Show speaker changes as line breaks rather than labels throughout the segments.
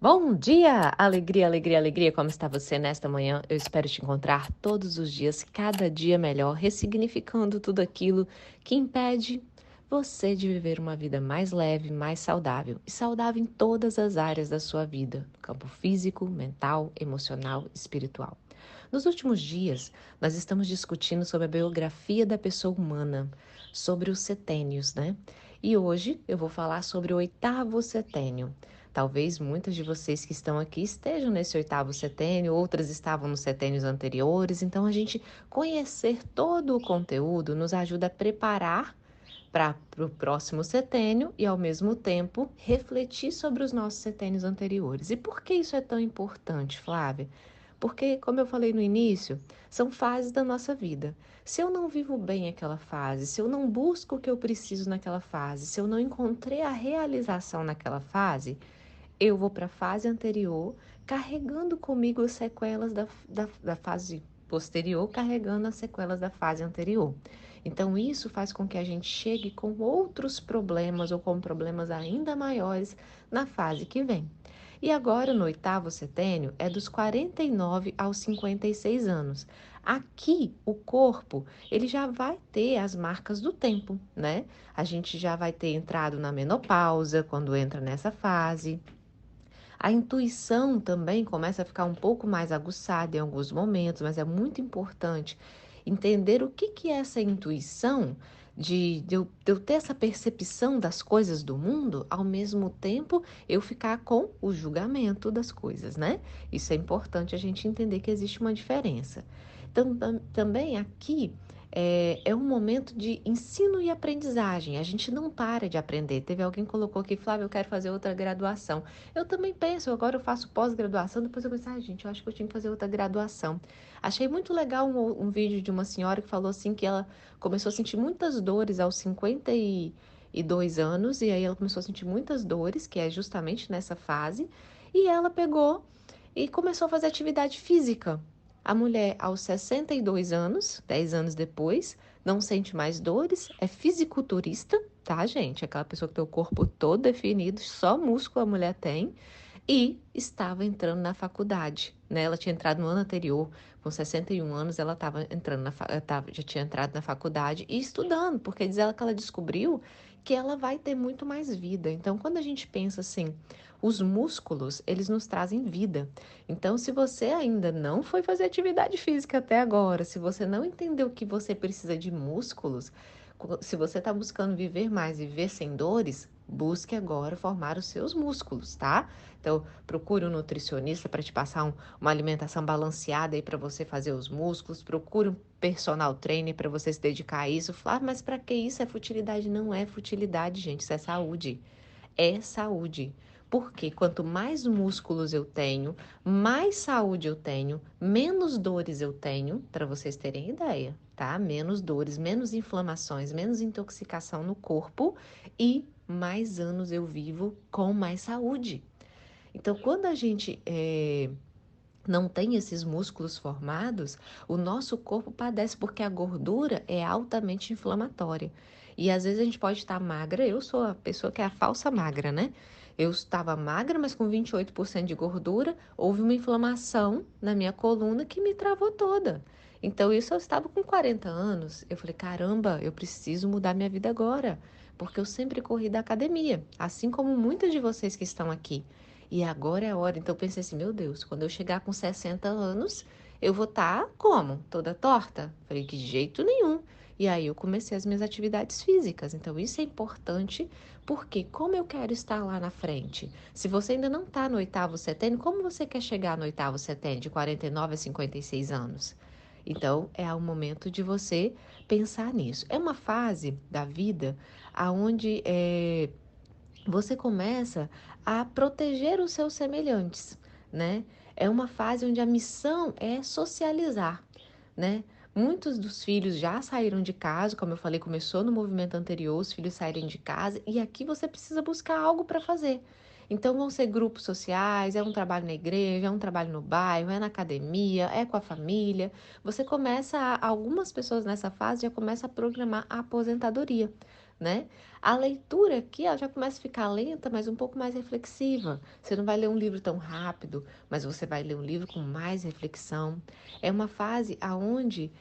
Bom dia! Alegria, alegria, alegria! Como está você nesta manhã? Eu espero te encontrar todos os dias, cada dia melhor, ressignificando tudo aquilo que impede você de viver uma vida mais leve, mais saudável e saudável em todas as áreas da sua vida, no campo físico, mental, emocional, espiritual. Nos últimos dias, nós estamos discutindo sobre a biografia da pessoa humana, sobre os setênios, né? E hoje eu vou falar sobre o oitavo setênio. Talvez muitas de vocês que estão aqui estejam nesse oitavo setênio, outras estavam nos setênios anteriores, então a gente conhecer todo o conteúdo nos ajuda a preparar para o próximo setênio e, ao mesmo tempo, refletir sobre os nossos setênios anteriores. E por que isso é tão importante, Flávia? Porque, como eu falei no início, são fases da nossa vida. Se eu não vivo bem aquela fase, se eu não busco o que eu preciso naquela fase, se eu não encontrei a realização naquela fase, eu vou para a fase anterior, carregando comigo as sequelas da fase posterior, carregando as sequelas da fase anterior. Então, isso faz com que a gente chegue com outros problemas ou com problemas ainda maiores na fase que vem. E agora, no oitavo setênio, é dos 49 aos 56 anos. Aqui, o corpo, ele já vai ter as marcas do tempo, né? A gente já vai ter entrado na menopausa, quando entra nessa fase. A intuição também começa a ficar um pouco mais aguçada em alguns momentos, mas é muito importante entender o que é essa intuição de eu ter essa percepção das coisas do mundo, ao mesmo tempo eu ficar com o julgamento das coisas, né? Isso é importante a gente entender que existe uma diferença. Então, também aqui é um momento de ensino e aprendizagem. A gente não para de aprender. Teve alguém que colocou aqui, Flávio, eu quero fazer outra graduação. Eu também penso, agora eu faço pós-graduação, depois eu penso, gente, eu acho que eu tinha que fazer outra graduação. Achei muito legal um vídeo de uma senhora que falou assim que ela começou a sentir muitas dores aos 52 anos, e aí ela começou a sentir muitas dores, que é justamente nessa fase, e ela pegou e começou a fazer atividade física. A mulher, aos 62 anos, 10 anos depois, não sente mais dores, é fisiculturista, tá, gente? Aquela pessoa que tem o corpo todo definido, só músculo a mulher tem, e estava entrando na faculdade, né? Ela tinha entrado no ano anterior, com 61 anos, ela estava entrando já tinha entrado na faculdade e estudando, porque diz ela que ela descobriu que ela vai ter muito mais vida. Então, quando a gente pensa assim, os músculos, eles nos trazem vida. Então, se você ainda não foi fazer atividade física até agora, se você não entendeu que você precisa de músculos, se você está buscando viver mais e viver sem dores, busque agora formar os seus músculos, tá? Então, procure um nutricionista para te passar uma alimentação balanceada aí para você fazer os músculos. Procure um personal trainer para você se dedicar a isso. Flávio, mas para que isso? É futilidade? Não é futilidade, gente. Isso é saúde. É saúde. Porque quanto mais músculos eu tenho, mais saúde eu tenho, menos dores eu tenho, para vocês terem ideia, tá? Menos dores, menos inflamações, menos intoxicação no corpo e mais anos eu vivo com mais saúde. Então, quando a gente não tem esses músculos formados, o nosso corpo padece porque a gordura é altamente inflamatória. E às vezes a gente pode estar magra, eu sou a pessoa que é a falsa magra, né? Eu estava magra, mas com 28% de gordura, houve uma inflamação na minha coluna que me travou toda. Então, isso eu estava com 40 anos. Eu falei, caramba, eu preciso mudar minha vida agora, porque eu sempre corri da academia, assim como muitas de vocês que estão aqui. E agora é a hora. Então eu pensei assim, meu Deus, quando eu chegar com 60 anos, eu vou estar como? Toda torta? Falei, de jeito nenhum. E aí eu comecei as minhas atividades físicas. Então isso é importante, porque como eu quero estar lá na frente? Se você ainda não está no oitavo setênio, como você quer chegar no oitavo setênio, de 49 a 56 anos? Então, é o momento de você pensar nisso. É uma fase da vida aonde você começa a proteger os seus semelhantes, né? É uma fase onde a missão é socializar, né? Muitos dos filhos já saíram de casa, como eu falei, começou no movimento anterior, os filhos saírem de casa, e aqui você precisa buscar algo para fazer. Então vão ser grupos sociais, é um trabalho na igreja, é um trabalho no bairro, é na academia, é com a família. Você começa, algumas pessoas nessa fase já começam a programar a aposentadoria. né? A leitura aqui, ela já começa a ficar lenta, mas um pouco mais reflexiva. Você não vai ler um livro tão rápido, mas você vai ler um livro com mais reflexão. É uma fase aonde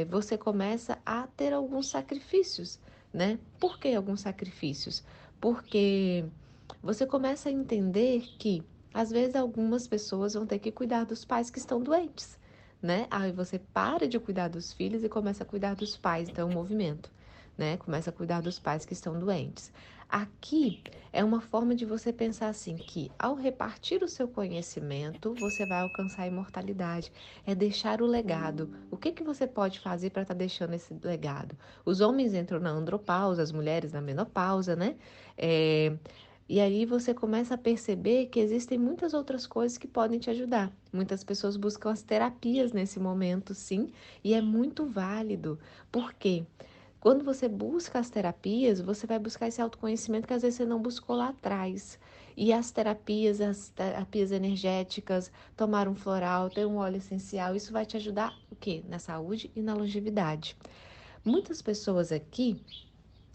você começa a ter alguns sacrifícios, né? Por que alguns sacrifícios? Porque você começa a entender que, às vezes, algumas pessoas vão ter que cuidar dos pais que estão doentes, né? Aí você para de cuidar dos filhos e começa a cuidar dos pais, então é um movimento, né? Começa a cuidar dos pais que estão doentes. Aqui é uma forma de você pensar assim que ao repartir o seu conhecimento, você vai alcançar a imortalidade. É deixar o legado. O que que você pode fazer para estar deixando esse legado? Os homens entram na andropausa, as mulheres na menopausa, né? É, e aí você começa a perceber que existem muitas outras coisas que podem te ajudar. Muitas pessoas buscam as terapias nesse momento, sim, e é muito válido. Por quê? Quando você busca as terapias, você vai buscar esse autoconhecimento que às vezes você não buscou lá atrás. E as terapias energéticas, tomar um floral, ter um óleo essencial, isso vai te ajudar o quê? Na saúde e na longevidade. Muitas pessoas aqui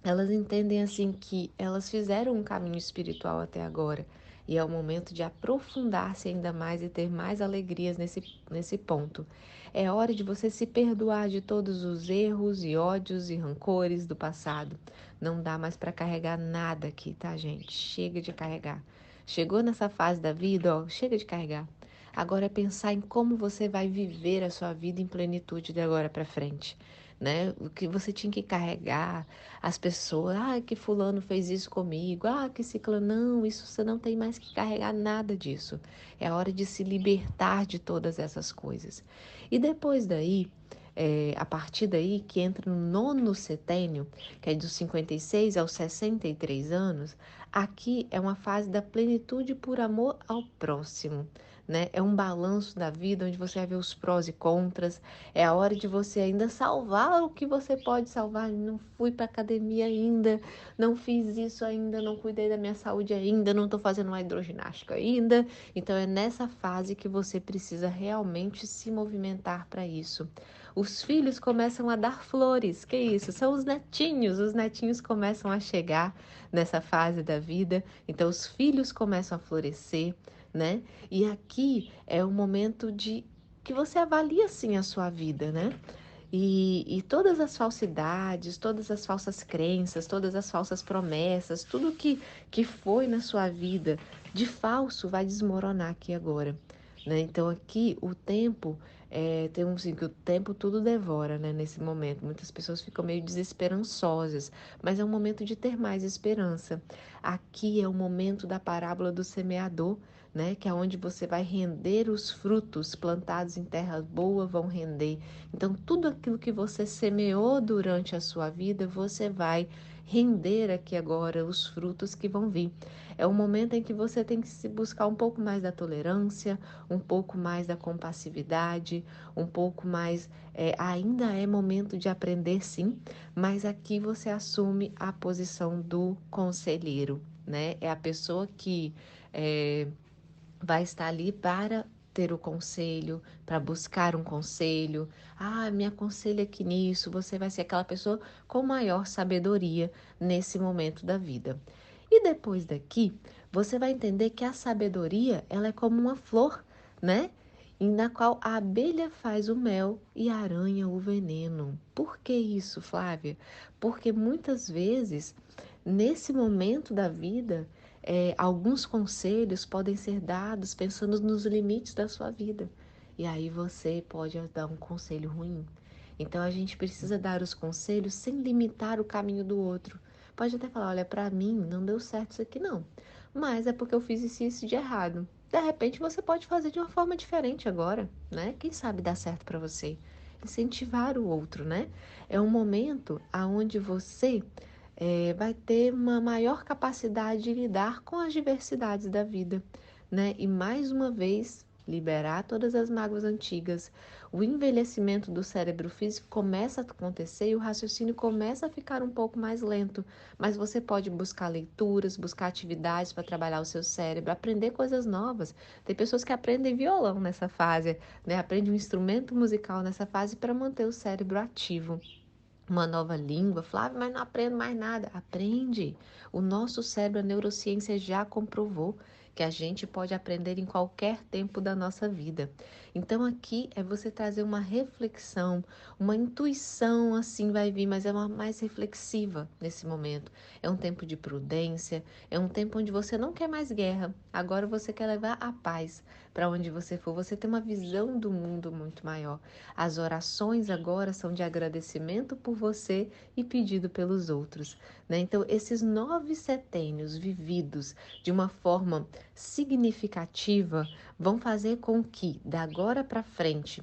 elas entendem assim que elas fizeram um caminho espiritual até agora e é o momento de aprofundar-se ainda mais e ter mais alegrias nesse ponto. É hora de você se perdoar de todos os erros e ódios e rancores do passado. Não dá mais para carregar nada aqui, tá, gente? Chega de carregar. Chegou nessa fase da vida, ó, chega de carregar. Agora é pensar em como você vai viver a sua vida em plenitude de agora para frente, né? O que você tinha que carregar, as pessoas, que fulano fez isso comigo, que ciclano, não, isso você não tem mais que carregar nada disso. É hora de se libertar de todas essas coisas. E depois daí, a partir daí que entra no nono setênio, que é dos 56 aos 63 anos, aqui é uma fase da plenitude por amor ao próximo. Né? É um balanço da vida onde você vai ver os prós e contras. É a hora de você ainda salvar o que você pode salvar. Não fui para academia ainda, não fiz isso ainda, não cuidei da minha saúde ainda, não estou fazendo uma hidroginástica ainda. Então é nessa fase que você precisa realmente se movimentar para isso. Os filhos começam a dar flores, que isso? São os netinhos começam a chegar nessa fase da vida, então os filhos começam a florescer, né? E aqui é o momento de que você avalia sim a sua vida, né? E todas as falsidades, todas as falsas crenças, todas as falsas promessas, tudo que foi na sua vida de falso vai desmoronar aqui agora, né? Então aqui o tempo, tem um assim, que o tempo tudo devora, né? Nesse momento, muitas pessoas ficam meio desesperançosas, mas é um momento de ter mais esperança. Aqui é o momento da parábola do semeador, né? Que é onde você vai render os frutos plantados em terra boa vão render. Então, tudo aquilo que você semeou durante a sua vida, você vai render aqui agora os frutos que vão vir. É um momento em que você tem que se buscar um pouco mais da tolerância, um pouco mais da compassividade, um pouco mais. Ainda é momento de aprender, sim, mas aqui você assume a posição do conselheiro, né? É a pessoa que vai estar ali para ter o conselho, para buscar um conselho. Me aconselha aqui nisso. Você vai ser aquela pessoa com maior sabedoria nesse momento da vida. E depois daqui, você vai entender que a sabedoria, ela é como uma flor, né? E na qual a abelha faz o mel e a aranha o veneno. Por que isso, Flávia? Porque muitas vezes, nesse momento da vida, alguns conselhos podem ser dados pensando nos limites da sua vida. E aí você pode dar um conselho ruim. Então a gente precisa dar os conselhos sem limitar o caminho do outro. Pode até falar, olha, para mim não deu certo isso aqui não, mas é porque eu fiz isso de errado. De repente você pode fazer de uma forma diferente agora, né? Quem sabe dá certo para você. Incentivar o outro, né? É um momento aonde você vai ter uma maior capacidade de lidar com as diversidades da vida, né? E mais uma vez, liberar todas as mágoas antigas. O envelhecimento do cérebro físico começa a acontecer e o raciocínio começa a ficar um pouco mais lento, mas você pode buscar leituras, buscar atividades para trabalhar o seu cérebro, aprender coisas novas. Tem pessoas que aprendem violão nessa fase, né? Aprende um instrumento musical nessa fase para manter o cérebro ativo. uma nova língua. Flávio, mas não aprendo mais nada. Aprende. O nosso cérebro, a neurociência já comprovou que a gente pode aprender em qualquer tempo da nossa vida. Então aqui é você trazer uma reflexão, uma intuição assim vai vir, mas é uma mais reflexiva nesse momento. É um tempo de prudência, é um tempo onde você não quer mais guerra. Agora você quer levar a paz para onde você for. Você tem uma visão do mundo muito maior. As orações agora são de agradecimento por você e pedido pelos outros, né? Então, esses 9 setênios vividos de uma forma significativa vão fazer com que, da agora para frente,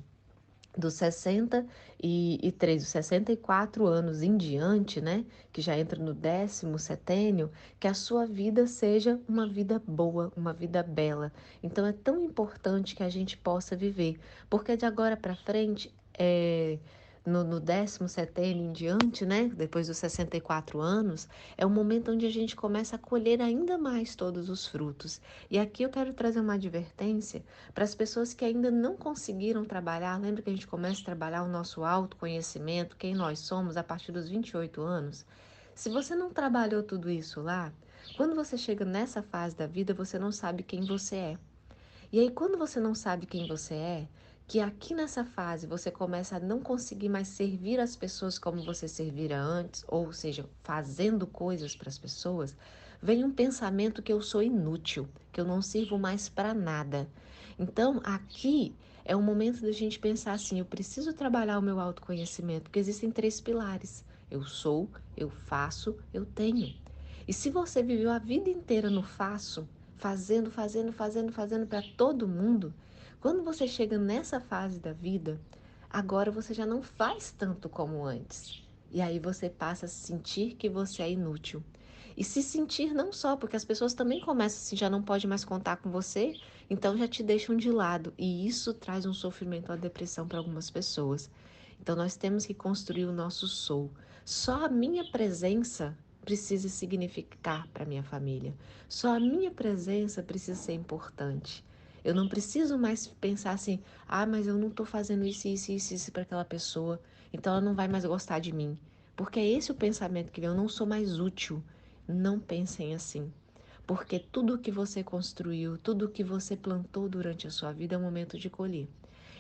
dos 63, dos 64 anos em diante, né, que já entra no 10º setênio, que a sua vida seja uma vida boa, uma vida bela. Então é tão importante que a gente possa viver, porque de agora para frente, no 10º setênio em diante, né, depois dos 64 anos, é o momento onde a gente começa a colher ainda mais todos os frutos. E aqui eu quero trazer uma advertência para as pessoas que ainda não conseguiram trabalhar. Lembra que a gente começa a trabalhar o nosso autoconhecimento, quem nós somos, a partir dos 28 anos? Se você não trabalhou tudo isso lá, quando você chega nessa fase da vida, você não sabe quem você é. E aí, quando você não sabe quem você é, que aqui nessa fase você começa a não conseguir mais servir as pessoas como você servira antes, ou seja, fazendo coisas para as pessoas, vem um pensamento que eu sou inútil, que eu não sirvo mais para nada. Então, aqui é o momento da gente pensar assim: eu preciso trabalhar o meu autoconhecimento, porque existem 3 pilares. Eu sou, eu faço, eu tenho. E se você viveu a vida inteira no faço, fazendo para todo mundo, quando você chega nessa fase da vida, agora você já não faz tanto como antes. E aí você passa a sentir que você é inútil. E se sentir não só, porque as pessoas também começam assim, já não pode mais contar com você, então já te deixam de lado. E isso traz um sofrimento, uma depressão para algumas pessoas. Então nós temos que construir o nosso sou. Só a minha presença precisa significar para minha família. Só a minha presença precisa ser importante. Eu não preciso mais pensar assim: ah, mas eu não estou fazendo isso para aquela pessoa, então ela não vai mais gostar de mim. Porque é esse o pensamento que vem: eu não sou mais útil. Não pensem assim. Porque tudo que você construiu, tudo que você plantou durante a sua vida é o momento de colher.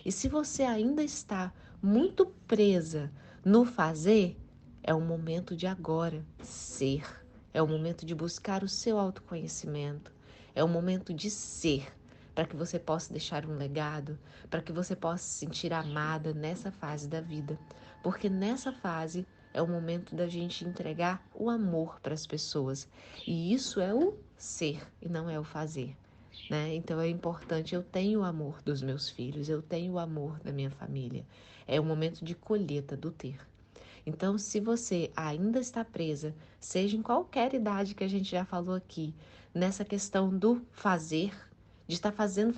E se você ainda está muito presa no fazer, é o momento de agora ser. É o momento de buscar o seu autoconhecimento. É o momento de ser, para que você possa deixar um legado, para que você possa se sentir amada nessa fase da vida. Porque nessa fase é o momento da gente entregar o amor para as pessoas. E isso é o ser e não é o fazer. Né? Então é importante, eu tenho o amor dos meus filhos, eu tenho o amor da minha família. É o momento de colheita do ter. Então, se você ainda está presa, seja em qualquer idade que a gente já falou aqui, nessa questão do fazer, de estar fazendo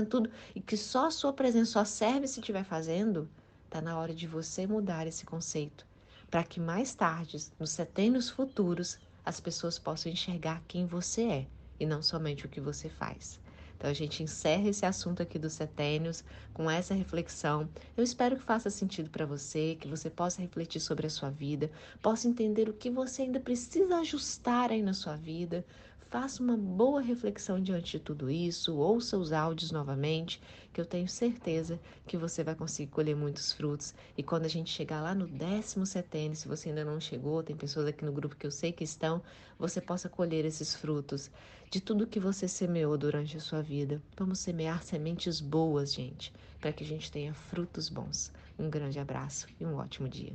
tudo, e que só a sua presença só serve se estiver fazendo, está na hora de você mudar esse conceito, para que mais tarde, nos setênios futuros, as pessoas possam enxergar quem você é e não somente o que você faz. Então a gente encerra esse assunto aqui dos setênios com essa reflexão. Eu espero que faça sentido para você, que você possa refletir sobre a sua vida, possa entender o que você ainda precisa ajustar aí na sua vida. Faça uma boa reflexão diante de tudo isso, ouça os áudios novamente, que eu tenho certeza que você vai conseguir colher muitos frutos. E quando a gente chegar lá no 10º setênio, se você ainda não chegou, tem pessoas aqui no grupo que eu sei que estão, você possa colher esses frutos de tudo que você semeou durante a sua vida. Vamos semear sementes boas, gente, para que a gente tenha frutos bons. Um grande abraço e um ótimo dia.